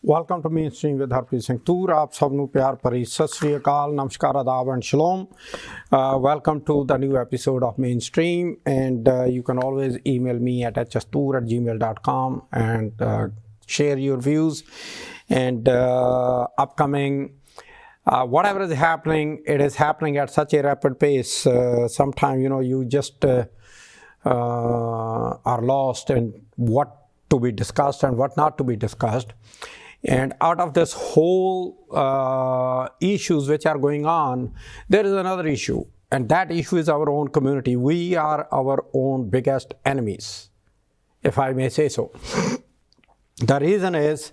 Welcome to Mainstream with Harpreet Singh Toor. आप सबनू प्यार भरी सत श्री अकाल, नमस्कार, आदाब and shalom. Welcome to the new episode of Mainstream, and you can always email me at hstoor@gmail.com and share your views and upcoming whatever is happening. It is happening at such a rapid pace. Sometimes you just are lost in what to be discussed and what not to be discussed. And out of this whole issues which are going on, there is another issue, and that issue is our own community. We are our own biggest enemies, if I may say so. The reason is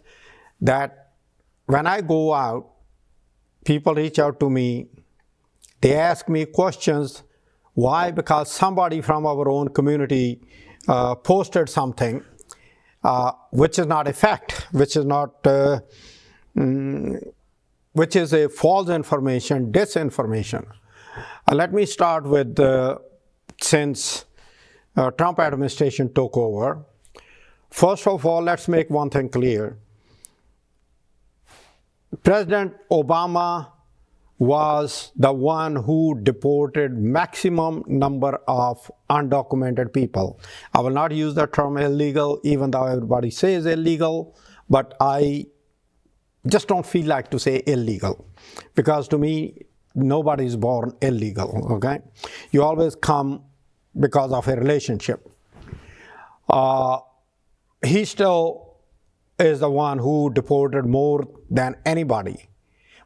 that when I go out, people reach out to me, they ask me questions. Why? Because somebody from our own community posted something which is not a fact, which is a false information, disinformation. Let me start with since Trump administration took over. First of all, let's make one thing clear. President Obama was the one who deported maximum number of undocumented people. I will not use the term illegal, even though everybody says illegal, but I just don't feel like to say illegal, because to me, nobody is born illegal, okay? You always come because of a relationship. He still is the one who deported more than anybody.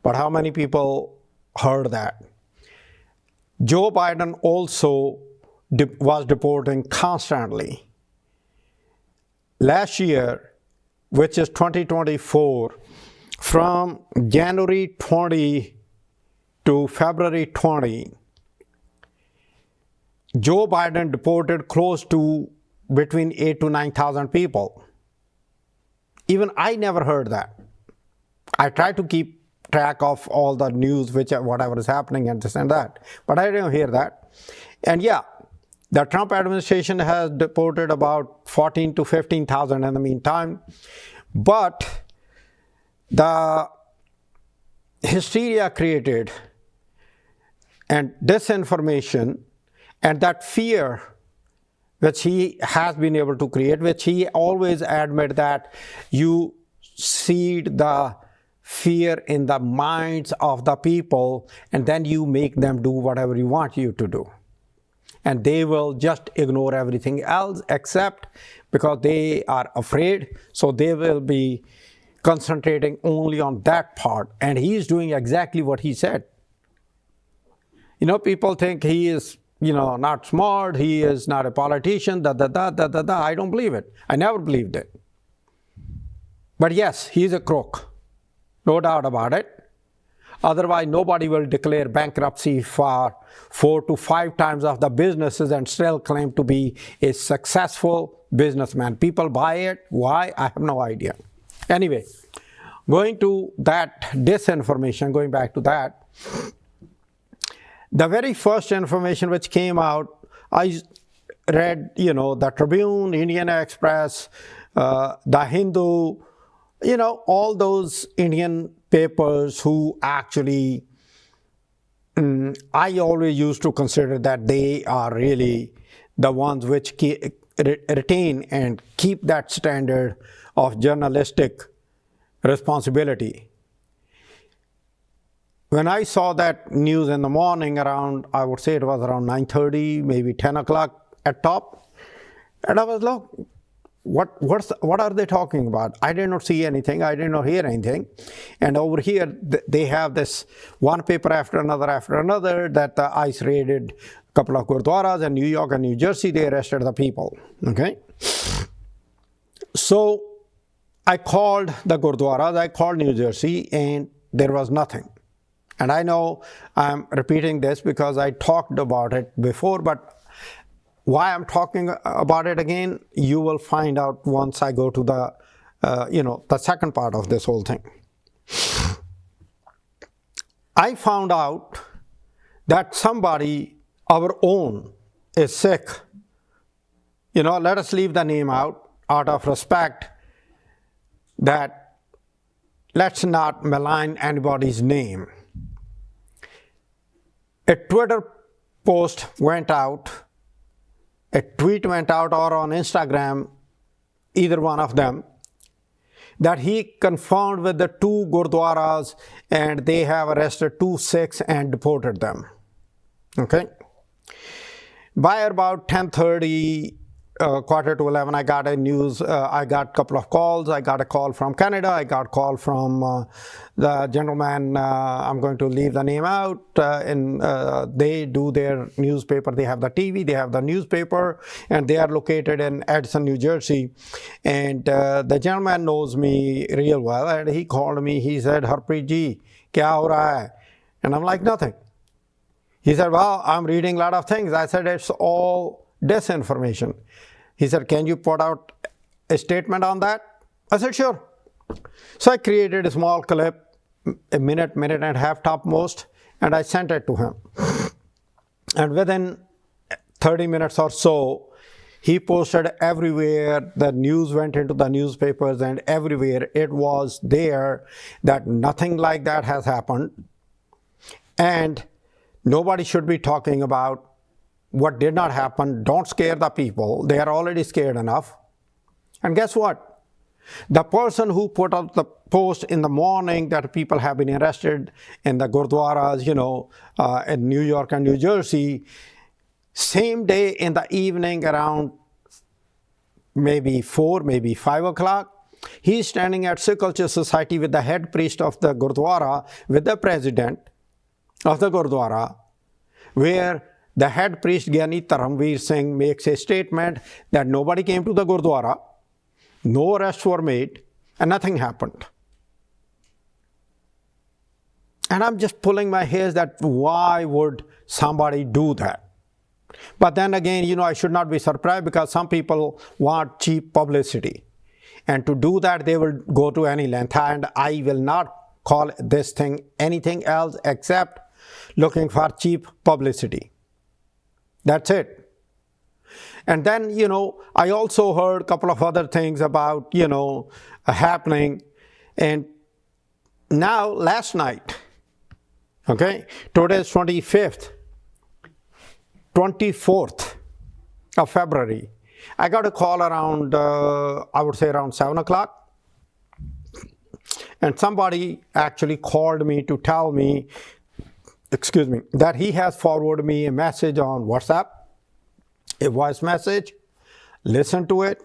But how many people heard that? Joe Biden also was deporting constantly. Last year, which is 2024, from January 20 to February 20, Joe Biden deported close to between 8,000 to 9,000 people. Even I never heard that. I try to keep track of all the news, whatever is happening and this and that, but I didn't hear that. And yeah, the Trump administration has deported about 14 to 15,000 in the meantime, but the hysteria created and disinformation and that fear which he has been able to create, which he always admit that you seed the fear in the minds of the people, and then you make them do whatever you want you to do. And they will just ignore everything else except because they are afraid, so they will be concentrating only on that part. And he is doing exactly what he said. People think he is, not smart, he is not a politician, I don't believe it. I never believed it. But yes, he's a crook. No doubt about it. Otherwise, nobody will declare bankruptcy for 4 to 5 times of the businesses and still claim to be a successful businessman. People buy it. Why? I have no idea. Anyway, going to that disinformation, going back to that, the very first information which came out, I read, the Tribune, Indian Express, the Hindu, all those Indian papers who actually, I always used to consider that they are really the ones which retain and keep that standard of journalistic responsibility. When I saw that news in the morning around, I would say it was around 9:30, maybe 10 o'clock at top, and I was like, what are they talking about? I did not see anything. I did not hear anything. And over here, they have this one paper after another that the ICE raided a couple of gurdwaras in New York and New Jersey. They arrested the people. Okay. So I called the gurdwaras, I called New Jersey, and there was nothing. And I know I'm repeating this because I talked about it before, but why I'm talking about it again, you will find out once I go to the, the second part of this whole thing. I found out that somebody, our own, is sick. Let us leave the name out of respect that let's not malign anybody's name. A Twitter post went out, a tweet went out, or on Instagram, either one of them, that he confirmed with the 2 Gurdwaras and they have arrested 2 Sikhs and deported them. Okay? By about 10:30, quarter to 11, I got I got a couple of calls. I got a call from Canada. I got a call from the gentleman, I'm going to leave the name out, and they do their newspaper. They have the TV, they have the newspaper, and they are located in Edison, New Jersey. And the gentleman knows me real well, and he called me. He said, Harpreet ji, kya ho raha hai? And I'm like, nothing. He said, well, I'm reading a lot of things. I said, it's all disinformation. He said, can you put out a statement on that? I said, sure. So I created a small clip, a minute and a half top most, and I sent it to him. And within 30 minutes or so, he posted everywhere. The news went into the newspapers, and everywhere it was there that nothing like that has happened. And nobody should be talking about what did not happen. Don't scare the people. They are already scared enough. And guess what? The person who put out the post in the morning that people have been arrested in the Gurdwaras, in New York and New Jersey, same day in the evening around maybe 4, maybe 5 o'clock, he's standing at Sikh Culture Society with the head priest of the Gurdwara, with the president of the Gurdwara, where the head priest Gyani Dharamveer Singh makes a statement that nobody came to the Gurdwara, no arrests were made, and nothing happened. And I'm just pulling my hairs that why would somebody do that? But then again, I should not be surprised, because some people want cheap publicity. And to do that, they will go to any length. And I will not call this thing anything else except looking for cheap publicity. That's it. And then, I also heard a couple of other things about, happening. And now, last night, okay, today is 24th of February. I got a call around, I would say around 7 o'clock. And somebody actually called me to tell me, that he has forwarded me a message on WhatsApp, a voice message, listen to it,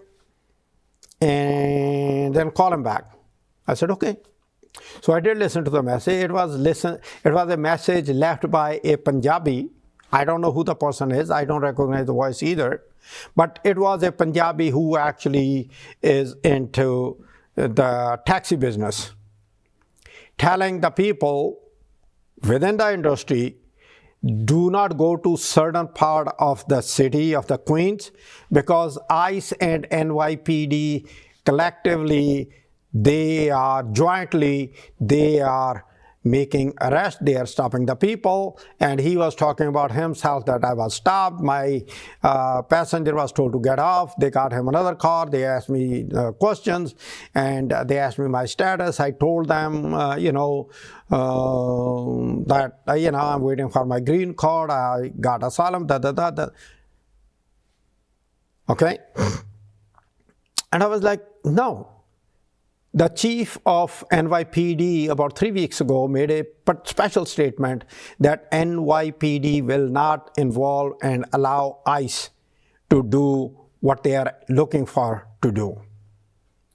and then call him back. I said, okay. So I did listen to the message. It was a message left by a Punjabi. I don't know who the person is. I don't recognize the voice either. But it was a Punjabi who actually is into the taxi business, telling the people within the industry, do not go to certain part of the city of the Queens, because ICE and NYPD collectively, they are making arrests, they are stopping the people. And he was talking about himself, that I was stopped, my passenger was told to get off, they got him another car, they asked me questions, and they asked me my status. I told them, that, I'm waiting for my green card, I got asylum, Okay? And I was like, no. The chief of NYPD about 3 weeks ago made a special statement that NYPD will not involve and allow ICE to do what they are looking for to do.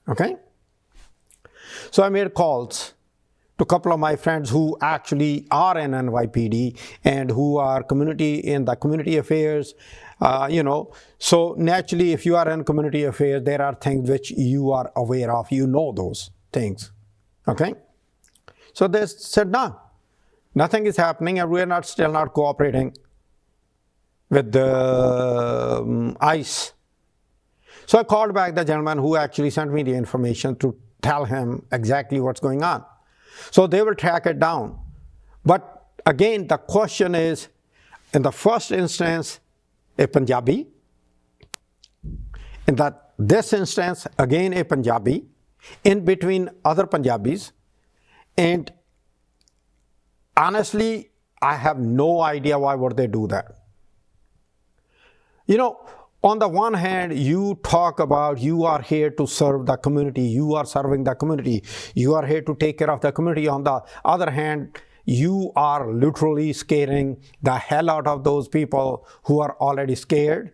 Okay? So I made calls to a couple of my friends who actually are in NYPD and who are in the community affairs, So naturally, if you are in community affairs, there are things which you are aware of. You know those things. Okay? So they said, no, nothing is happening, and we are still not cooperating with the ICE. So I called back the gentleman who actually sent me the information to tell him exactly what's going on. So they will track it down. But again, the question is, in the first instance, a Punjabi. In this instance, again a Punjabi. In between other Punjabis. And honestly, I have no idea why would they do that. You know, on the one hand, you talk about you are here to serve the community, you are serving the community, you are here to take care of the community. On the other hand, you are literally scaring the hell out of those people who are already scared,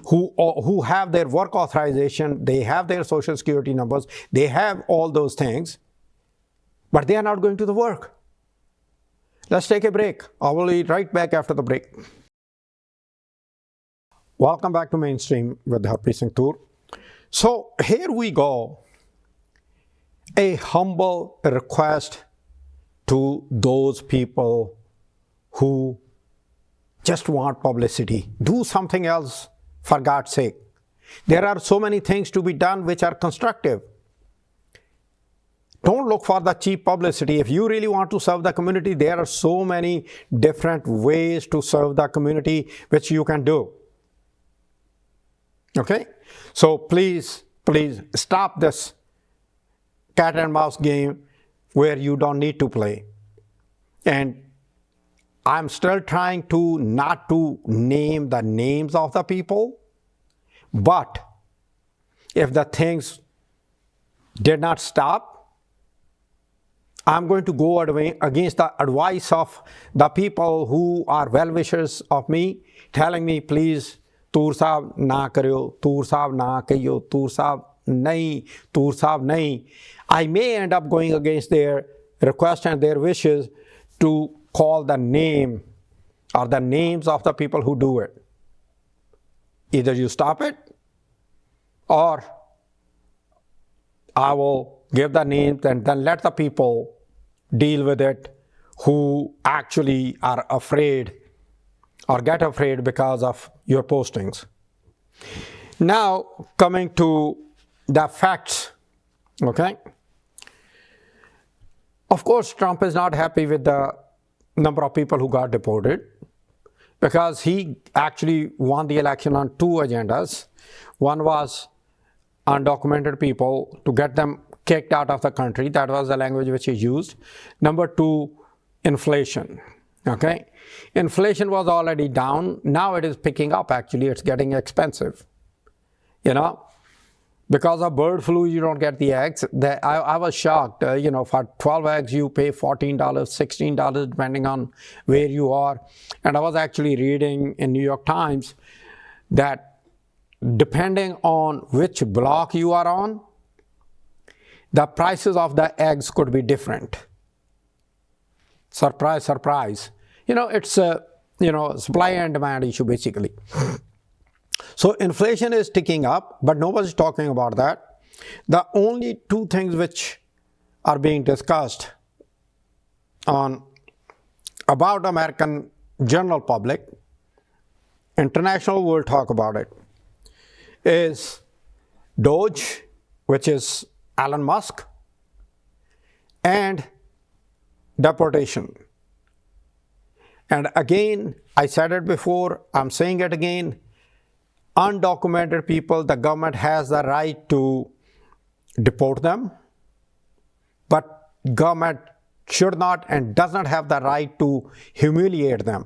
who have their work authorization, they have their social security numbers, they have all those things, but they are not going to the work. Let's take a break. I will be right back after the break. Welcome back to Mainstream with Harpreet Singh Toor. So here we go. A humble request to those people who just want publicity. Do something else, for God's sake. There are so many things to be done which are constructive. Don't look for the cheap publicity. If you really want to serve the community, there are so many different ways to serve the community which you can do. Okay? So please stop this cat and mouse game where you don't need to play. And I'm still trying to not to name the names of the people, but if the things did not stop, I'm going to go against the advice of the people who are well-wishers of me, telling me, please, Toor Sahab na karyo, Toor Sahab na kahiyo, Toor Sahab nahi, Toor Sahab nahi. I may end up going against their request and their wishes to call the name or the names of the people who do it. Either you stop it, or I will give the names and then let the people deal with it who actually are afraid or get afraid because of your postings. Now, coming to the facts, okay? Of course, Trump is not happy with the number of people who got deported because he actually won the election on two agendas. One was undocumented people, to get them kicked out of the country. That was the language which he used. Number two, inflation. Okay? Inflation was already down. Now it is picking up, actually. It's getting expensive. You know, because of bird flu, you don't get the eggs. I was shocked. You know, for 12 eggs, you pay $14, $16, depending on where you are. And I was actually reading in New York Times that depending on which block you are on, the prices of the eggs could be different. Surprise, surprise. You know, it's a supply and demand issue basically. So inflation is ticking up, but nobody's talking about that. The only two things which are being discussed about American general public, international will talk about it, is Doge, which is Elon Musk, and deportation. And again, I said it before, I'm saying it again, undocumented people, the government has the right to deport them, but government should not and does not have the right to humiliate them.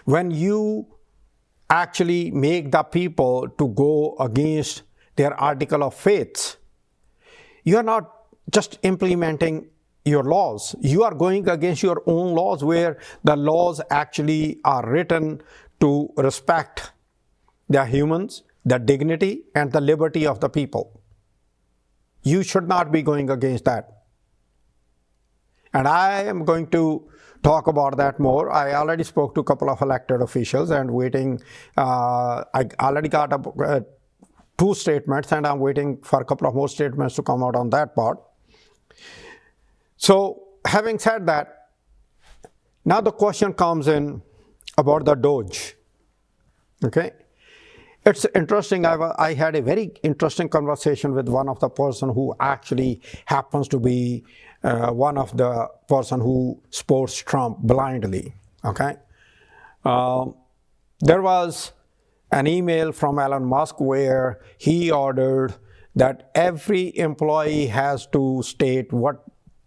When you actually make the people to go against their article of faith, you are not just implementing your laws, you are going against your own laws, where the laws actually are written to respect the humans, the dignity and the liberty of the people. You should not be going against that. And I am going to talk about that more. I already spoke to a couple of elected officials and waiting. I already got two statements, and I'm waiting for a couple of more statements to come out on that part. So having said that, now the question comes in about the Doge. Okay, it's interesting. I had a very interesting conversation with one of the person who actually happens to be one of the person who supports Trump blindly. Okay, there was an email from Elon Musk where he ordered that every employee has to state what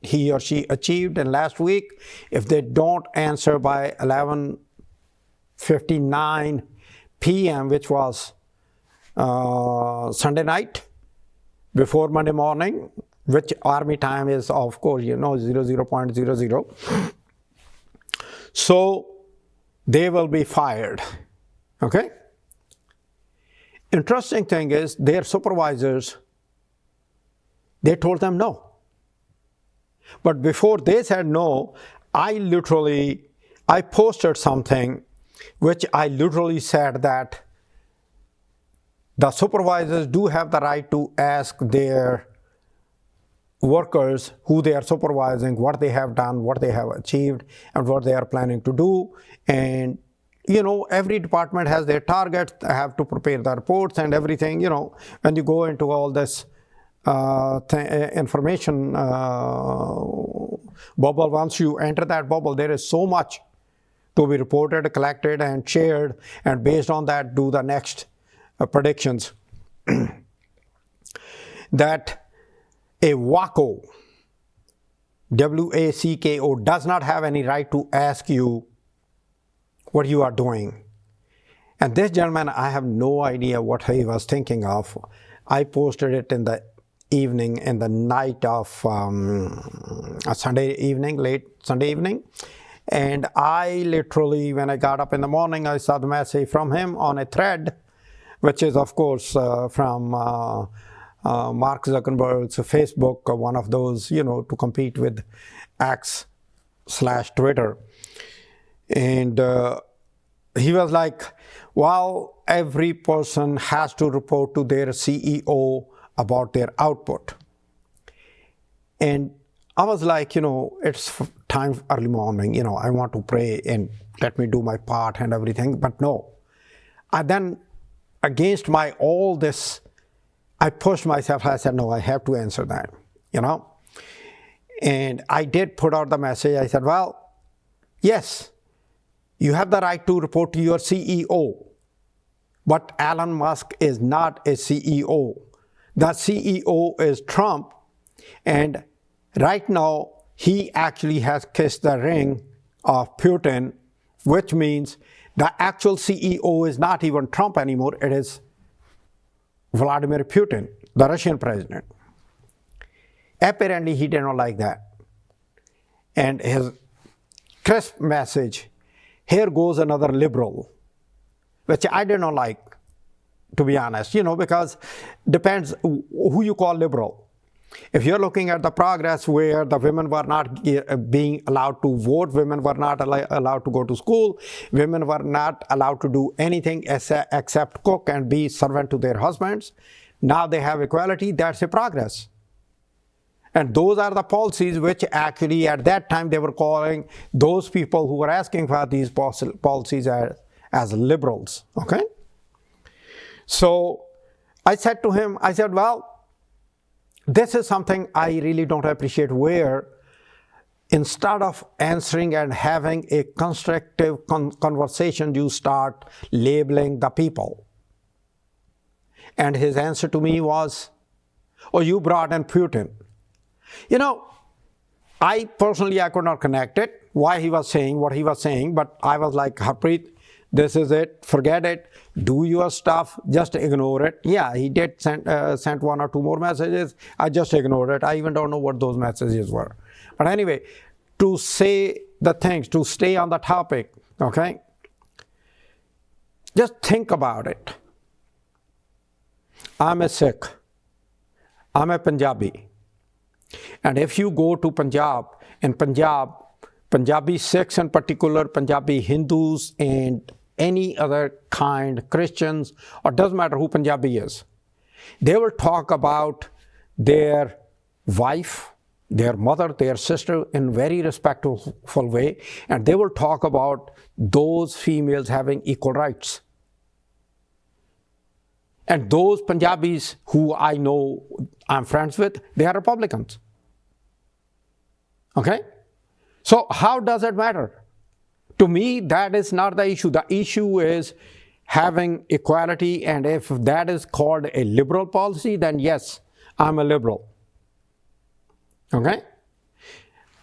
he or she achieved in last week. If they don't answer by 11:59 p.m., which was Sunday night, before Monday morning, which Army time is, of course, 00.00. So they will be fired. Okay? Interesting thing is, their supervisors, they told them no. But before they said no, I posted something which I literally said that the supervisors do have the right to ask their workers who they are supervising what they have done, what they have achieved, and what they are planning to do. And every department has their targets. They have to prepare the reports and everything. When you go into all this information bubble, once you enter that bubble, there is so much to be reported, collected, and shared, and based on that, do the next predictions. That a WACO, W-A-C-K-O, does not have any right to ask you what you are doing. And this gentleman, I have no idea what he was thinking of. I posted it in the evening, in the night of a Sunday evening, late Sunday evening. And I literally, when I got up in the morning, I saw the message from him on a thread, which is, of course, from Mark Zuckerberg's Facebook, one of those, to compete with X/Twitter. And he was like, well, every person has to report to their CEO about their output. And I was like, it's time early morning, I want to pray and let me do my part and everything, but no. I then, against all this, I pushed myself. I said, no, I have to answer that, And I did put out the message. I said, well, yes, you have the right to report to your CEO, but Elon Musk is not a CEO. The CEO is Trump, and right now he actually has kissed the ring of Putin, which means the actual CEO is not even Trump anymore. It is Vladimir Putin, the Russian president. Apparently, he did not like that. And his crisp message, here goes another liberal, which I did not like, to be honest, because depends who you call liberal. If you're looking at the progress where the women were not being allowed to vote, women were not allowed to go to school, women were not allowed to do anything except cook and be servant to their husbands, now they have equality, that's a progress. And those are the policies which actually at that time they were calling those people who were asking for these policies as liberals, okay? So I said to him, well, this is something I really don't appreciate, where instead of answering and having a constructive conversation, you start labeling the people. And his answer to me was, oh, you brought in Putin. I personally, I could not connect it, why he was saying what he was saying, but I was like, Harpreet, this is it, forget it, do your stuff, just ignore it. Yeah, he did send one or two more messages, I just ignored it. I even don't know what those messages were. But anyway, to say the things, to stay on the topic, okay, just think about it. I'm a Sikh, I'm a Punjabi. And if you go to Punjab, in Punjab, Punjabi Sikhs in particular, Punjabi Hindus, and any other kind, Christians, or doesn't matter who Punjabi is, they will talk about their wife, their mother, their sister in very respectful way, and they will talk about those females having equal rights. And those Punjabis who I know I'm friends with, they are Republicans. Okay? So how does it matter? To me, that is not the issue. The issue is having equality, and if that is called a liberal policy, then yes, I'm a liberal. Okay?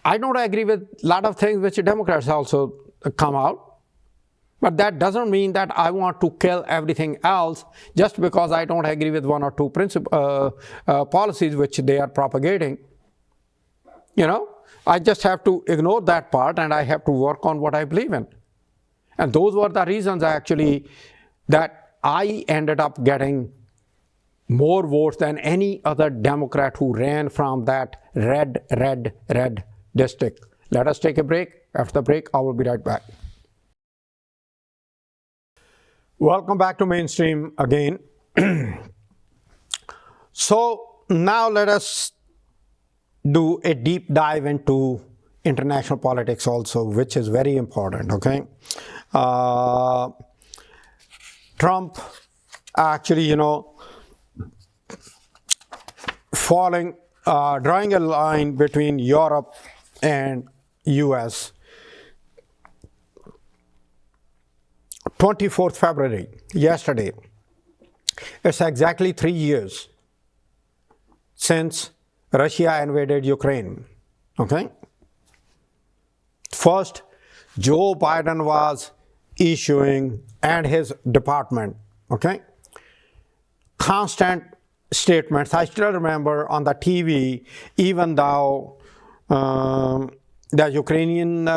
I don't agree with a lot of things which Democrats also come out, but that doesn't mean that I want to kill everything else just because I don't agree with one or two policies which they are propagating. You know, I just have to ignore that part and I have to work on what I believe in. And those were the reasons actually that I ended up getting more votes than any other Democrat who ran from that red district. Let us take a break. After the break, I will be right back. Welcome back to Mainstream again. So now let us do a deep dive into international politics also, which is very important, okay? Trump actually, drawing a line between Europe and US. 24th February, yesterday, it's exactly 3 years since Russia invaded Ukraine, okay? First, Joe Biden was issuing, and his department, okay, constant statements. I still remember on the TV, even though the Ukrainian,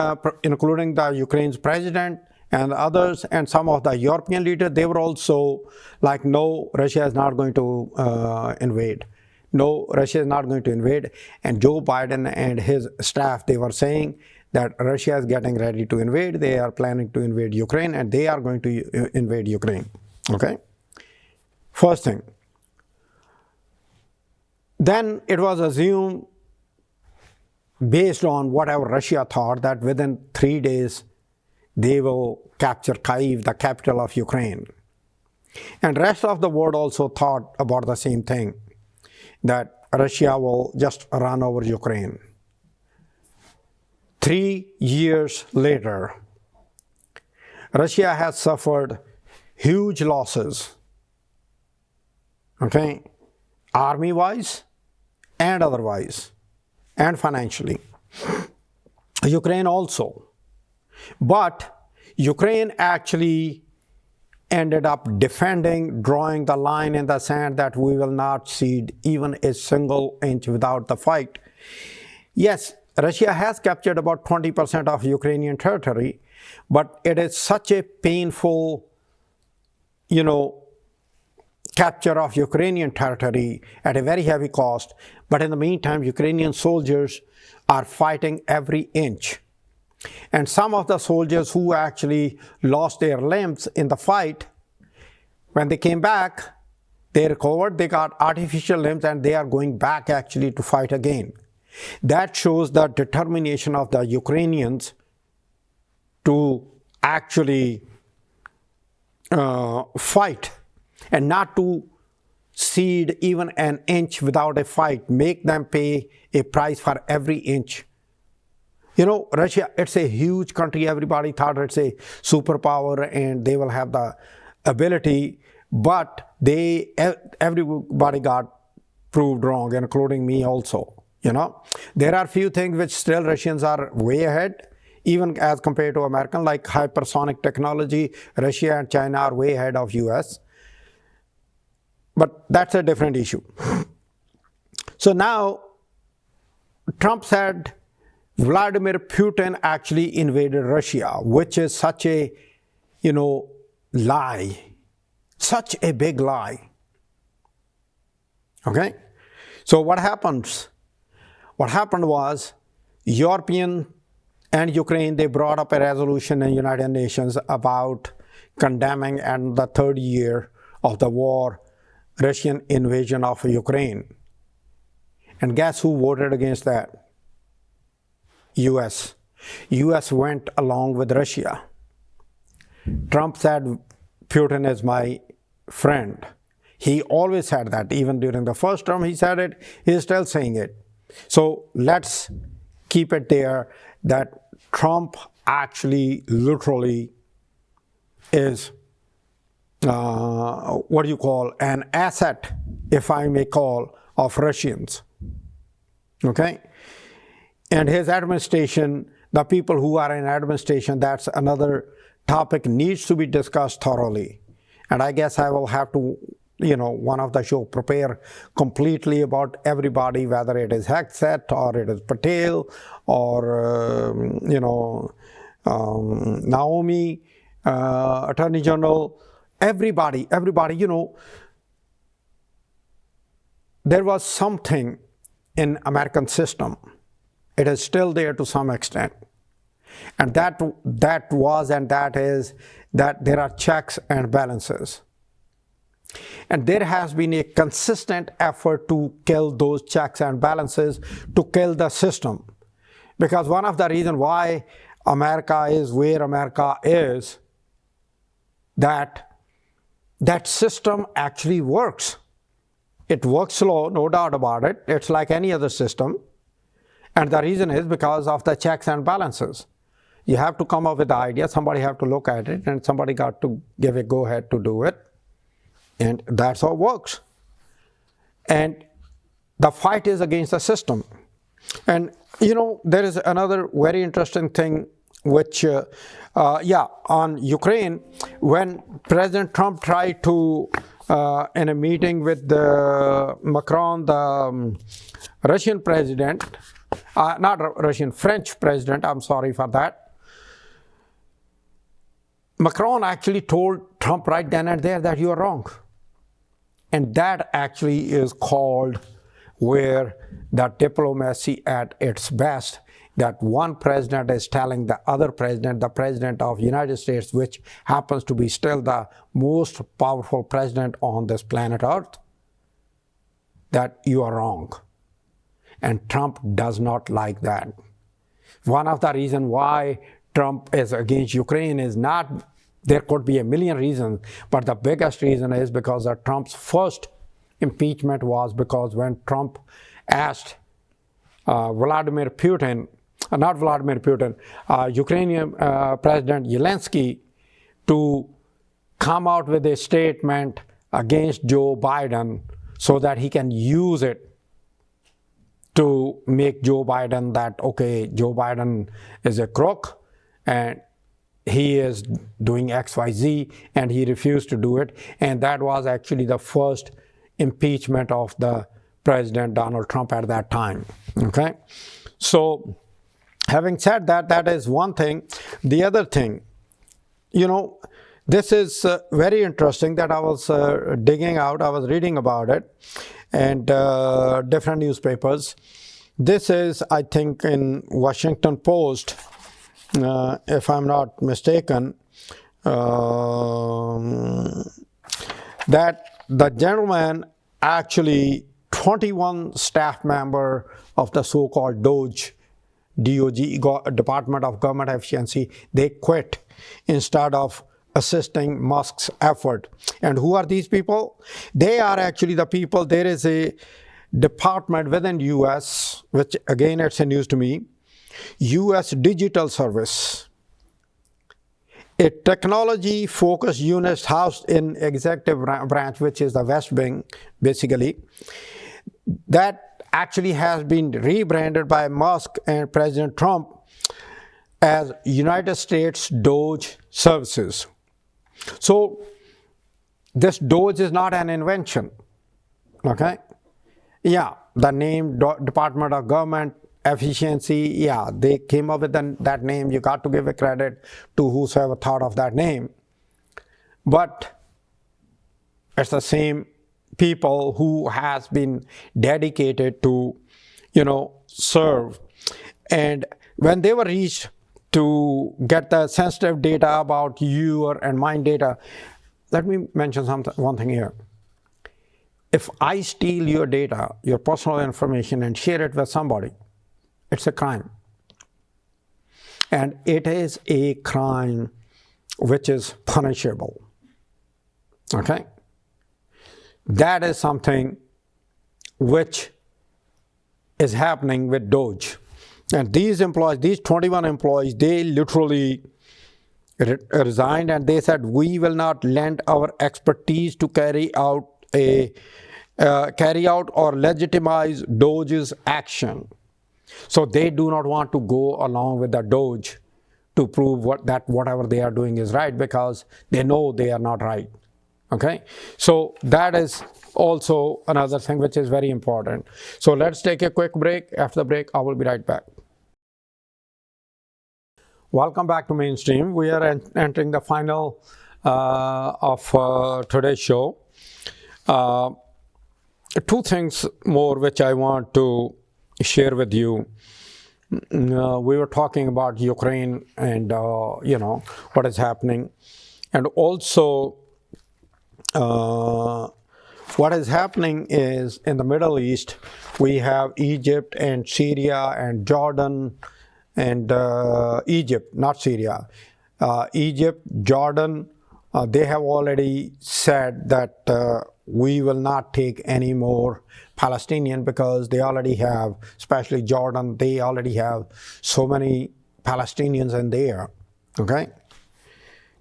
including the Ukraine's president and others and some of the European leaders, they were also like, no, Russia is not going to invade. No, Russia is not going to invade. And Joe Biden and his staff, they were saying that Russia is getting ready to invade. They are planning to invade Ukraine and they are going to invade Ukraine. Okay? First thing. Then it was assumed, based on whatever Russia thought, that within 3 days they will capture Kyiv, the capital of Ukraine. And the rest of the world also thought about the same thing, that Russia will just run over Ukraine. 3 years later, Russia has suffered huge losses, okay, army-wise and otherwise, and financially. Ukraine also. But Ukraine actually ended up defending, drawing the line in the sand that we will not cede even a single inch without the fight. Yes, Russia has captured about 20% of Ukrainian territory, but it is such a painful, capture of Ukrainian territory at a very heavy cost. But in the meantime, Ukrainian soldiers are fighting every inch. And some of the soldiers who actually lost their limbs in the fight, when they came back, they recovered, they got artificial limbs, and they are going back actually to fight again. That shows the determination of the Ukrainians to actually fight and not to cede even an inch without a fight, make them pay a price for every inch. Russia, it's a huge country. Everybody thought it's a superpower and they will have the ability, but everybody got proved wrong, including me also. There are few things which still Russians are way ahead, even as compared to American, like hypersonic technology. Russia and China are way ahead of US. But that's a different issue. So now, Trump said Vladimir Putin actually invaded Russia, which is such a, lie. Such a big lie. Okay? So what happens? What happened was, European and Ukraine, they brought up a resolution in the United Nations about condemning, and the third year of the war, Russian invasion of Ukraine. And guess who voted against that? US. US went along with Russia. Trump said, Putin is my friend. He always said that. Even during the first term he said it. He's still saying it. So let's keep it there that Trump actually literally is an asset, if I may call, of Russians. Okay? and his administration, the people who are in administration, that's another topic needs to be discussed thoroughly. And I guess I will have to, one of the show prepare completely about everybody, whether it is Hexet or it is Patel or, Naomi, Attorney General, everybody, there was something in American system. It is still there to some extent. And that was and that is that there are checks and balances. And there has been a consistent effort to kill those checks and balances, to kill the system. Because one of the reasons why America is where America is, that system actually works. It works slow, no doubt about it. It's like any other system. And the reason is because of the checks and balances. You have to come up with the idea, somebody have to look at it, and somebody got to give a go-ahead to do it. And that's how it works. And the fight is against the system. And, there is another very interesting thing which, on Ukraine, when President Trump tried to, in a meeting with Macron, the Russian president, French president, I'm sorry for that. Macron actually told Trump right then and there that you are wrong. And that actually is called where the diplomacy at its best, that one president is telling the other president, the president of the United States, which happens to be still the most powerful president on this planet Earth, that you are wrong. And Trump does not like that. One of the reasons why Trump is against Ukraine is not, there could be a million reasons, but the biggest reason is because of Trump's first impeachment was because when Trump asked Ukrainian President Zelensky to come out with a statement against Joe Biden so that he can use it to make Joe Biden that, okay, Joe Biden is a crook and he is doing XYZ, and he refused to do it. And that was actually the first impeachment of the President Donald Trump at that time. Okay? So, having said that, that is one thing. The other thing, this is very interesting that I was digging out, I was reading about it, and different newspapers. This is, I think, in Washington Post, if I'm not mistaken, that the gentleman actually, 21 staff member of the so-called DOGE, Department of Government Efficiency, they quit instead of assisting Musk's effort. And who are these people? They are actually the people, there is a department within US, which again it's a news to me, US Digital Service, a technology-focused unit housed in executive branch, which is the West Wing, basically, that actually has been rebranded by Musk and President Trump as United States DOGE Services. So this DOGE is not an invention, okay? Yeah, the name Department of Government Efficiency, yeah, they came up with that name. You got to give a credit to whosoever thought of that name. But it's the same people who has been dedicated to, serve. And when they were reached to get the sensitive data about your and mine data, let me mention one thing here. If I steal your data, your personal information, and share it with somebody, it's a crime. And it is a crime which is punishable. Okay? That is something which is happening with DOGE. And these employees, these 21 employees, they literally resigned and they said, we will not lend our expertise to carry out or legitimize DOGE's action. So they do not want to go along with the Doge to prove that whatever they are doing is right, because they know they are not right. Okay, so that is also another thing which is very important. So let's take a quick break. After the break, I will be right back. Welcome back to Mainstream. We are entering the final of today's show. Two things more which I want to share with you. We were talking about Ukraine and what is happening, and also what is happening is in the Middle East we have Egypt and Syria and Jordan and Egypt, not Syria. Egypt, Jordan, they have already said that we will not take any more Palestinian, because they already have, especially Jordan, they already have so many Palestinians in there. Okay?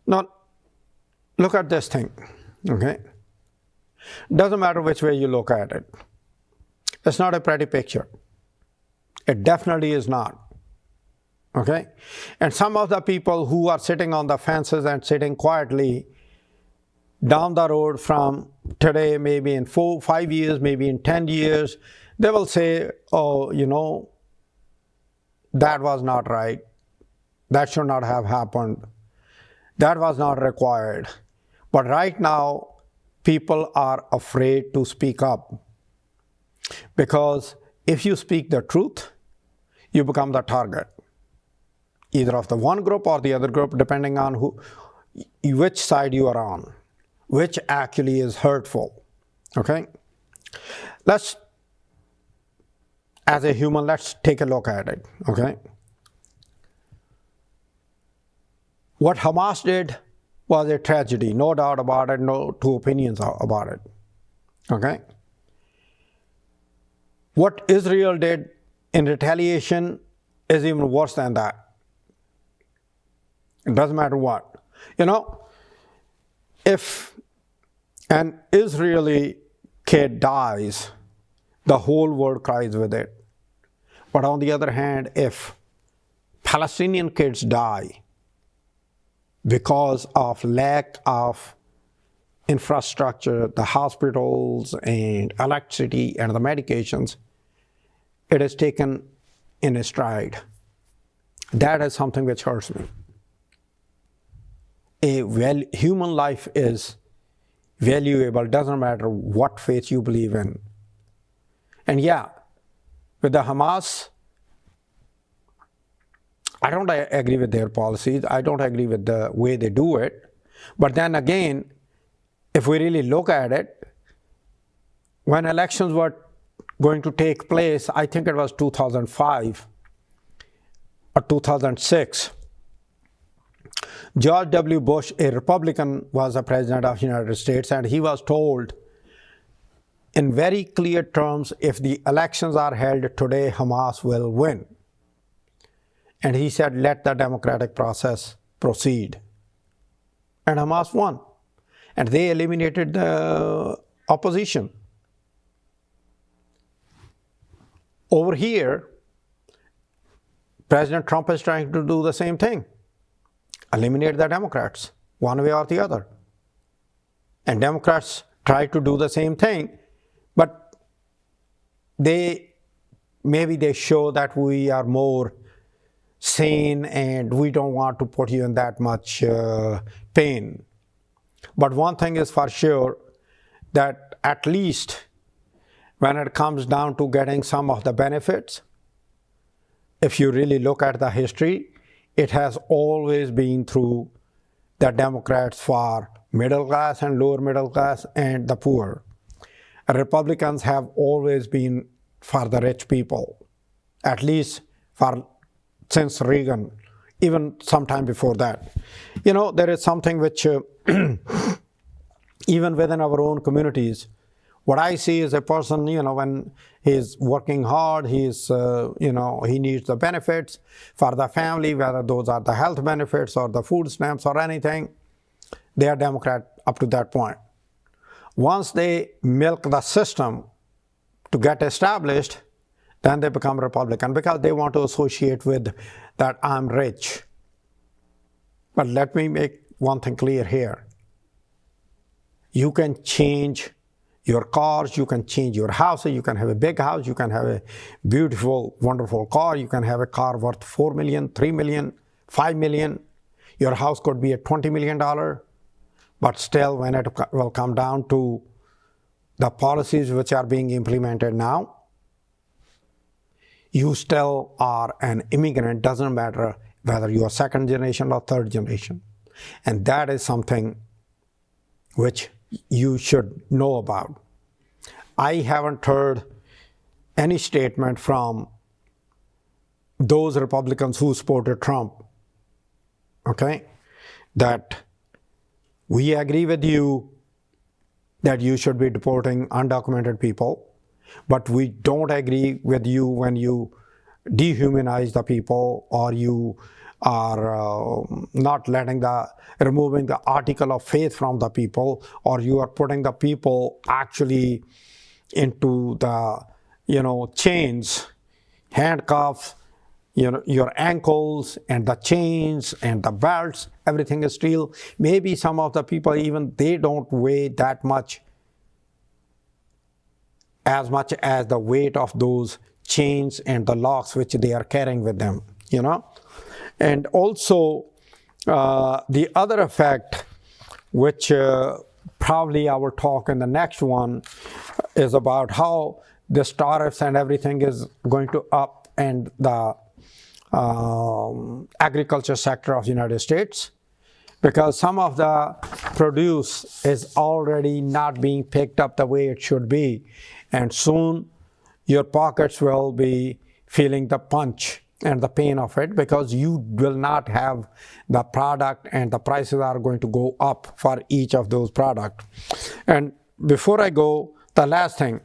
Now, look at this thing. Okay? Doesn't matter which way you look at it. It's not a pretty picture. It definitely is not. Okay? And some of the people who are sitting on the fences and sitting quietly down the road from today, maybe in 4-5 years, maybe in 10 years, they will say, oh, that was not right. That should not have happened. That was not required. But right now, people are afraid to speak up. Because if you speak the truth, you become the target, either of the one group or the other group, depending on which side you are on, which actually is hurtful. Okay? As a human, let's take a look at it. Okay? What Hamas did was a tragedy, no doubt about it, no two opinions about it. Okay? What Israel did in retaliation is even worse than that. It doesn't matter what. If an Israeli kid dies, the whole world cries with it. But on the other hand, if Palestinian kids die because of lack of infrastructure, the hospitals and electricity and the medications, it is taken in a stride. That is something which hurts me. Human life is valuable, doesn't matter what faith you believe in. And yeah, with the Hamas, I don't agree with their policies. I don't agree with the way they do it. But then again, if we really look at it, when elections were going to take place, I think it was 2005 or 2006, George W. Bush, a Republican, was the president of the United States, and he was told in very clear terms, if the elections are held today, Hamas will win. And he said, let the democratic process proceed. And Hamas won. And they eliminated the opposition. Over here, President Trump is trying to do the same thing. Eliminate the Democrats, one way or the other. And Democrats try to do the same thing, but maybe they show that we are more sane and we don't want to put you in that much pain. But one thing is for sure, that at least when it comes down to getting some of the benefits, if you really look at the history, it has always been through the Democrats for middle class and lower middle class and the poor. Republicans have always been for the rich people, at least since Reagan, even sometime before that. There is something which, even within our own communities, what I see is a person, when he's working hard, he needs the benefits for the family, whether those are the health benefits or the food stamps or anything, they are Democrat up to that point. Once they milk the system to get established, then they become Republican because they want to associate with that I'm rich. But let me make one thing clear here. You can change your cars, you can change your houses, you can have a big house, you can have a beautiful, wonderful car, you can have a car worth 4 million, 3 million, 5 million. Your house could be a $20 million, but still when it will come down to the policies which are being implemented now, you still are an immigrant, doesn't matter whether you are second generation or third generation. And that is something which you should know about. I haven't heard any statement from those Republicans who supported Trump, okay, that we agree with you that you should be deporting undocumented people, but we don't agree with you when you dehumanize the people or you are not removing the article of faith from the people, or you are putting the people actually into the, chains, handcuffs, your ankles and the chains and the belts, everything is steel. Maybe some of the people, even they don't weigh that much as the weight of those chains and the locks which they are carrying with them, And also, the other effect, which probably I will talk in the next one, is about how this tariffs and everything is going to up and the agriculture sector of the United States, because some of the produce is already not being picked up the way it should be, and soon your pockets will be feeling the punch and the pain of it, because you will not have the product and the prices are going to go up for each of those products. And before I go, the last thing,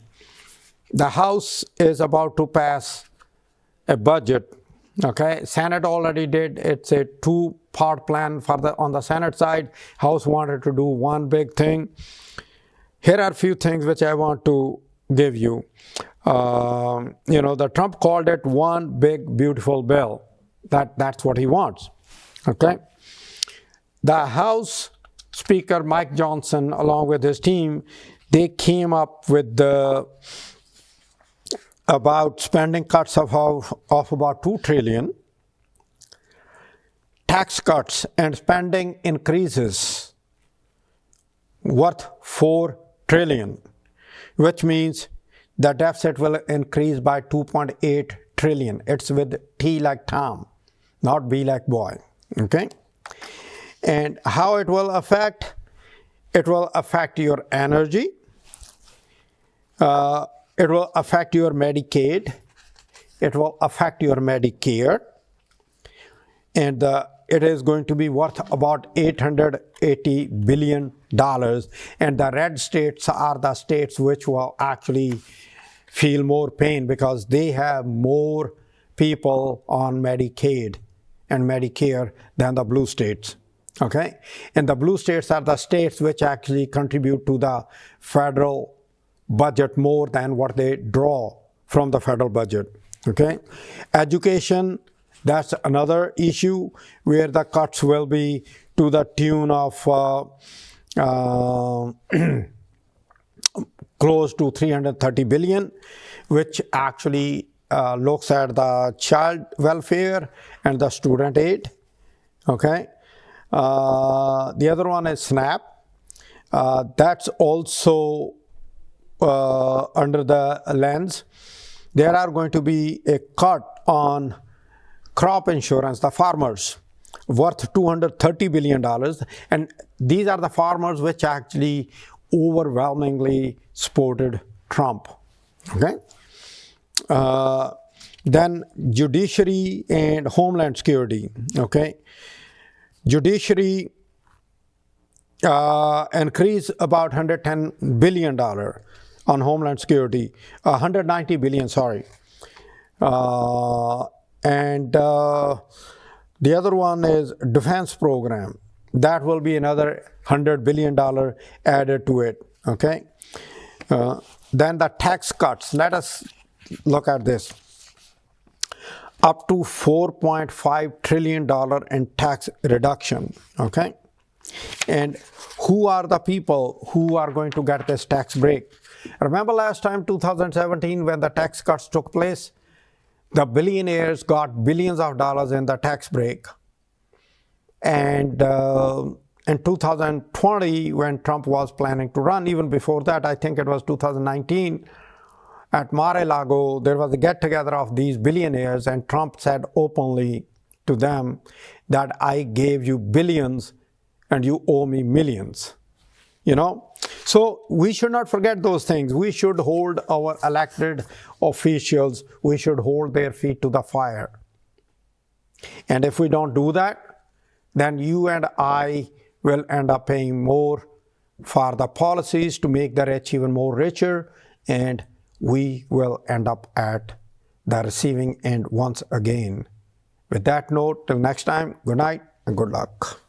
the House is about to pass a budget. Okay, Senate already did. It's a two-part plan on the Senate side. House wanted to do one big thing. Here are a few things which I want to give you. The Trump called it one big beautiful bill. That's what he wants. Okay, the House Speaker Mike Johnson, along with his team, they came up with about spending cuts of about $2 trillion, tax cuts and spending increases worth $4 trillion, which means the deficit will increase by $2.8 trillion. It's with T like Tom, not B like boy, okay? And how it will affect? It will affect your energy. It will affect your Medicaid. It will affect your Medicare. And it is going to be worth about $880 billion. And the red states are the states which will actually feel more pain because they have more people on Medicaid and Medicare than the blue states. Okay? And the blue states are the states which actually contribute to the federal budget more than what they draw from the federal budget. Okay? Education, that's another issue where the cuts will be to the tune of close to $330 billion, which actually looks at the child welfare and the student aid. Okay? The other one is SNAP. That's also under the lens. There are going to be a cut on crop insurance, the farmers, worth $230 billion. And these are the farmers which actually overwhelmingly supported Trump. Okay? Then judiciary and homeland security. Okay? Judiciary increase about $110 billion on homeland security, 190 billion, sorry. And the other one is defense program. That will be another $100 billion added to it, okay? Then the tax cuts. Let us look at this. up to $4.5 trillion in tax reduction, okay? And who are the people who are going to get this tax break? Remember last time, 2017, when the tax cuts took place, the billionaires got billions of dollars in the tax break. And in 2020, when Trump was planning to run, even before that, I think it was 2019, at Mar-a-Lago, there was a get-together of these billionaires, and Trump said openly to them that I gave you billions and you owe me millions. You know, so we should not forget those things. We should hold our elected officials, we should hold their feet to the fire. And if we don't do that, then you and I will end up paying more for the policies to make the rich even more richer, and we will end up at the receiving end once again. With that note, till next time, good night and good luck.